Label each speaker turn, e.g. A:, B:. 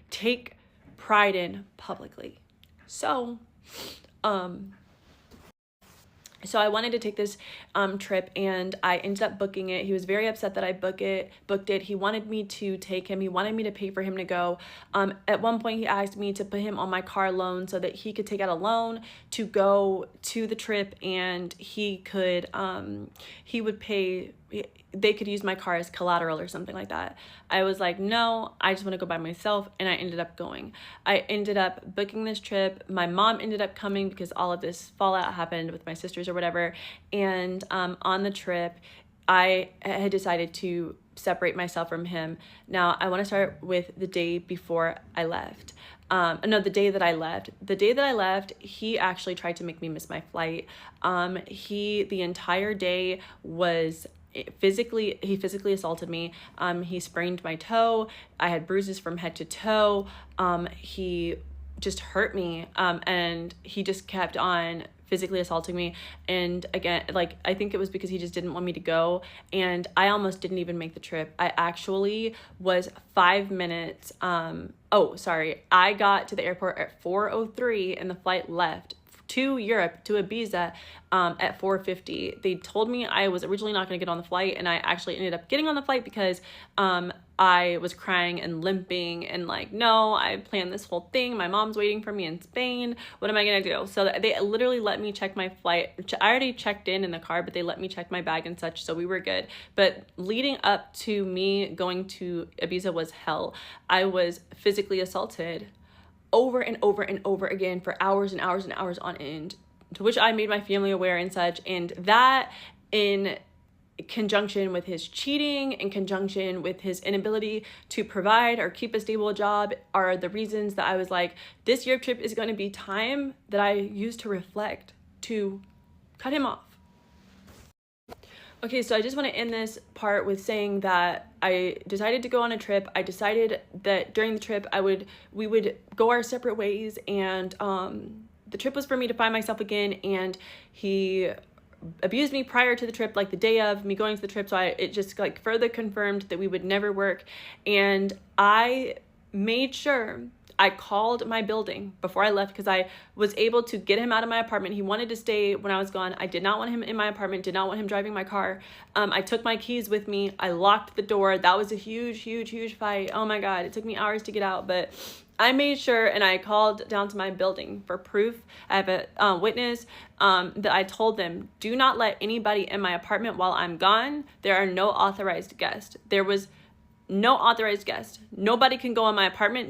A: take pride in publicly. So, so I wanted to take this trip, and I ended up booking it. He was very upset that I booked it. He wanted me to take him. He wanted me to pay for him to go. At one point, he asked me to put him on my car loan so that he could take out a loan to go to the trip, and he would pay. They could use my car as collateral or something like that. I was like, no, I just want to go by myself, and I ended up going. I ended up booking this trip. My mom ended up coming because all of this fallout happened with my sisters or whatever, and on the trip, I had decided to separate myself from him. Now, I want to start with the day before I left. The day that I left. The day that I left, he actually tried to make me miss my flight. The entire day was he physically assaulted me. He sprained my toe. I had bruises from head to toe. He just hurt me. And he just kept on physically assaulting me. And again, like, I think it was because he just didn't want me to go. And I almost didn't even make the trip. I actually was 5 minutes. I got to the airport at 4:03 and the flight left to Europe, to Ibiza, at 4:50. They told me I was originally not going to get on the flight, and I actually ended up getting on the flight because I was crying and limping and like, no, I planned this whole thing. My mom's waiting for me in Spain. What am I going to do? So they literally let me check my flight. I already checked in the car, but they let me check my bag and such, so we were good. But leading up to me going to Ibiza was hell. I was physically assaulted over and over and over again for hours and hours and hours on end, to which I made my family aware and such. And that, in conjunction with his cheating, in conjunction with his inability to provide or keep a stable job, are the reasons that I was like, this Europe trip is going to be time that I use to reflect, to cut him off. Okay, so I just want to end this part with saying that I decided to go on a trip. I decided that during the trip we would go our separate ways, and the trip was for me to find myself again. And he abused me prior to the trip, like the day of me going to the trip. So it just like further confirmed that we would never work. And I made sure I called my building before I left, because I was able to get him out of my apartment. He wanted to stay when I was gone. I did not want him in my apartment, did not want him driving my car. I took my keys with me. I locked the door. That was a huge fight. Oh my God, it took me hours to get out, but I made sure, and I called down to my building for proof. I have a witness that I told them, do not let anybody in my apartment while I'm gone. There are no authorized guests. There was no authorized guest. Nobody can go in my apartment.